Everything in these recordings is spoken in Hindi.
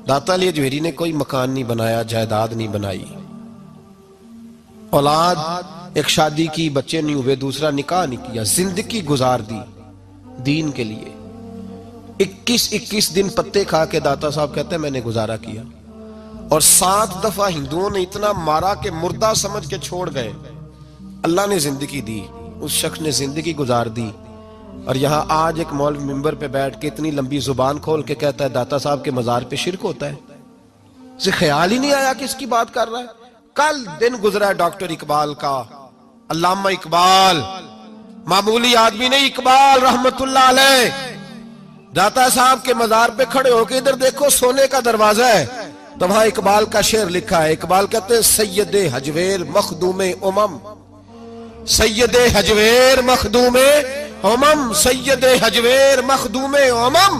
दाता अली अजमेरी ने कोई मकान नहीं बनाया, जायदाद नहीं बनाई, औलाद एक शादी की, बच्चे नहीं हुए, दूसरा निकाह नहीं किया, जिंदगी गुजार दी दीन के लिए। 21 दिन पत्ते खा के दाता साहब कहते हैं मैंने गुजारा किया। और 7 दफा हिंदुओं ने इतना मारा कि मुर्दा समझ के छोड़ गए। अल्लाह ने जिंदगी दी, उस शख्स ने जिंदगी गुजार दी। और यहां आज एक मौलवी मिंबर पे बैठ के इतनी लंबी जुबान खोल के कहता है दाता साहब के मजार पे शिरक होता है। उसे ख्याल ही नहीं आया कि इसकी बात कर रहा है। कल दिन गुजरा डॉक्टर इकबाल का, अल्लामा इकबाल, मामूली आदमी नहीं, इकबाल रहमतुल्लाह अलैह। दाता साहब के मजार पे खड़े होके इधर देखो, सोने का दरवाजा है, तो वहां इकबाल का शेर लिखा है। इकबाल कहते हैं सैयदे हजवेर मखदूमे उमम, सैयदे हजवेर मखदूमे उमम, सैयदे हजवेर मखदूमे उमम।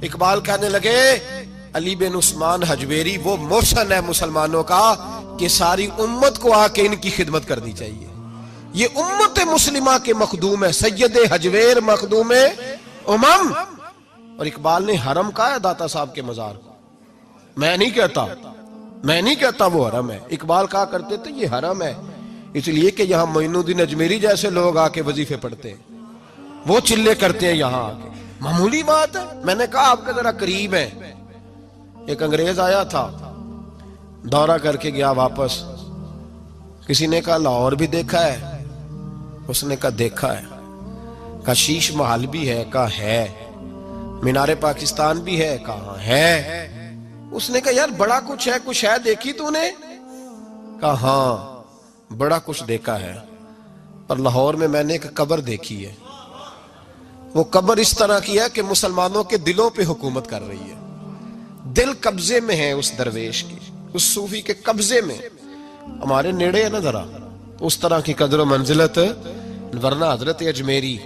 इकबाल कहने लगे अली बिन उस्मान हजवेरी वो मोहसन है मुसलमानों का कि सारी उम्मत को आके इनकी खिदमत करनी चाहिए। ये उम्मत मुस्लिमा के मखदूम है, सैयदे हजवेर मखदूमे उमम। और इकबाल ने हरम कहा है दाता साहब के मजार को। मैं नहीं कहता वो हरम है। इकबाल कहा करते थे ये हरम है, इसलिए कि यहां मोइनुद्दीन अजमेरी जैसे लोग आके वजीफे पढ़ते हैं, वो चिल्ले करते हैं यहां आके। मामूली बात है। मैंने कहा आपका जरा करीब है। एक अंग्रेज आया था, दौरा करके गया वापस। किसी ने कहा लाहौर भी देखा है? उसने कहा देखा है। कहा शीश महल भी है? कहा है। मीनारे पाकिस्तान भी है? कहा है। उसने कहा यार बड़ा कुछ है, कुछ है देखी तूने? कहा हाँ बड़ा कुछ देखा है, पर लाहौर में मैंने एक कब्र देखी है। वो कब्र इस तरह की है कि मुसलमानों के दिलों पे हुकूमत कर रही है। दिल कब्जे में है उस दरवेश की, उस सूफी के कब्जे में। हमारे नेड़े है ना जरा, उस तरह की कदर मंजिलत। वरना हजरत अजमेरी,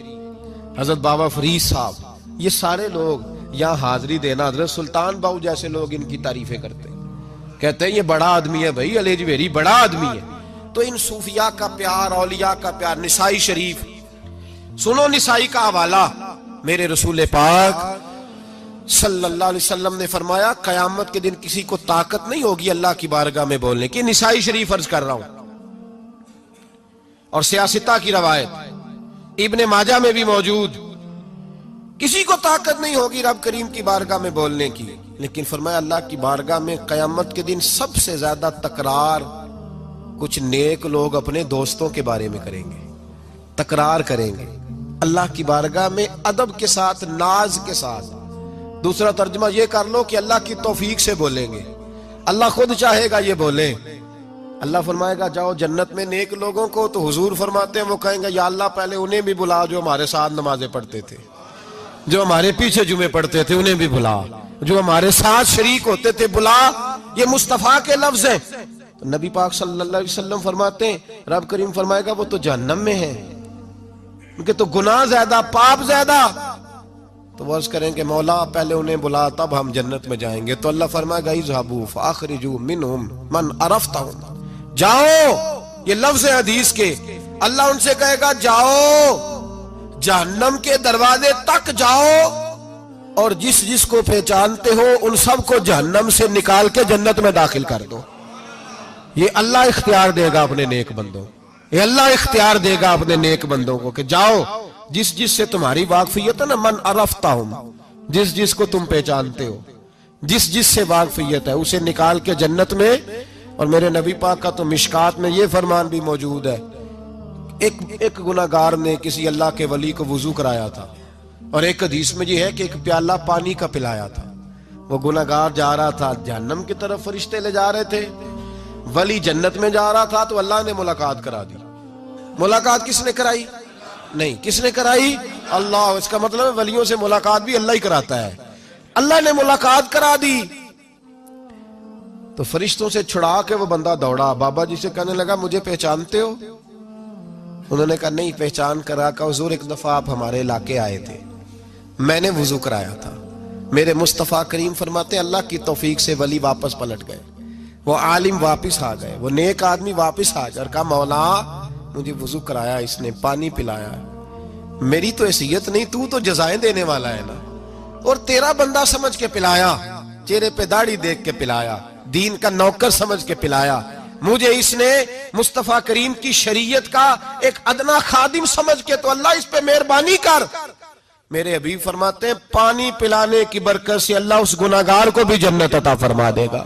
हजरत बाबा फरीद साहब, ये सारे लोग यहाँ हाजिरी देना, हजरत सुल्तान बाहू जैसे लोग इनकी तारीफें करते हैं, कहते हैं ये बड़ा आदमी है भाई, अली अजमेरी बड़ा आदमी है। तो इन सूफिया का प्यार, औलिया का प्यार। निसाई शरीफ सुनो, निसाई का हवाला। मेरे रसूल पाक सल्लल्लाहु अलैहि वसल्लम ने फरमाया कयामत के दिन किसी को ताकत नहीं होगी अल्लाह की बारगाह में बोलने की। निसाई शरीफ अर्ज कर रहा हूं। और सियासता की रवायत इब्ने माजा में भी मौजूद, किसी को ताकत नहीं होगी रब करीम की बारगाह में बोलने की। लेकिन फरमाया अल्लाह की बारगाह में कयामत के दिन सबसे ज्यादा तकरार कुछ नेक लोग अपने दोस्तों के बारे में करेंगे, तकरार करेंगे अल्लाह की बारगाह में अदब के साथ, नाज के साथ। दूसरा तर्जुमा ये कर लो कि अल्लाह की तौफीक से बोलेंगे, अल्लाह खुद चाहेगा ये बोले। अल्लाह फरमाएगा जाओ जन्नत में नेक लोगों को, तो हुजूर फरमाते हैं वो कहेंगे या अल्लाह पहले उन्हें भी बुला जो हमारे साथ नमाजें पढ़ते थे, जो हमारे पीछे जुमे पढ़ते थे उन्हें भी बुला, जो हमारे साथ शरीक होते थे बुला। ये मुस्तफा के लफ्ज हैं। तो नबी पाक सल्लल्लाहु अलैहि वसल्लम फरमाते हैं रब करीम फरमाएगा वो तो जहन्नम में है, उनके तो गुनाह ज्यादा, पाप ज्यादा। तो वो अर्ज करेंगे मौला पहले उन्हें बुला तब हम जन्नत में जाएंगे। तो अल्लाह फरमाएगा इज़हबू फ़अख़रिजू मिनहुम मन अरफ़तहुम, जाओ। ये लफ्ज है हदीस के। अल्लाह उनसे कहेगा जाओ जहन्नम के दरवाजे तक जाओ, और जिस जिसको पहचानते हो उन सबको जहन्नम से निकाल के जन्नत में दाखिल कर दो। ये अल्लाह इख्तियार देगा अपने नेक बंदों, ये अल्लाह इख्तियार देगा अपने नेक बंदों को कि जाओ जिस जिस से तुम्हारी वाकफियत है ना, मन अरफ़तहुम, जिस जिस को तुम पहचानते हो, जिस जिस से वाकफियत है उसे निकाल के जन्नत में। और मेरे नबी पाक का तो मिशकात में ये फरमान भी मौजूद है, एक गुनाहगार ने किसी अल्लाह के वली को वुजू कराया था, और एक हदीस में ये है कि एक प्याला पानी का पिलाया था। वो गुनाहगार जा रहा था जहन्नम की तरफ, फरिश्ते ले जा रहे थे, वली जन्नत में जा रहा था, तो अल्लाह ने मुलाकात करा दी। मुलाकात किसने कराई? नहीं, किसने कराई? अल्लाह। इसका मतलब है वलियों से मुलाकात भी अल्लाह ही कराता है। अल्लाह ने मुलाकात करा दी। तो फरिश्तों से छुड़ा के वो बंदा दौड़ा, बाबा जी से कहने लगा मुझे पहचानते हो? उन्होंने कहा नहीं। पहचान करा का हुजूर एक दफा आप हमारे इलाके आए थे, मैंने वुजू कराया था। मेरे मुस्तफा करीम फरमाते अल्लाह की तौफीक से वली वापस पलट गए, वो आलिम वापस आ गए, वो नेक आदमी वापस आ गए और कहा मौला मुझे वुजू कराया इसने, पानी पिलाया, मेरी तो हैसियत नहीं, तू तो जजाएं देने वाला है ना, और तेरा बंदा समझ के पिलाया। चेहरे पे दाढ़ी देख के पिलाया, दीन का नौकर समझ के पिलाया, मुझे इसने मुस्तफा करीम की शरीयत का एक अदना खादिम समझ के, तो अल्लाह इस पे मेहरबानी कर। मेरे हबीब फरमाते हैं पानी पिलाने की बरकत से अल्लाह उस गुनाहगार को भी जन्नत अता फरमा देगा।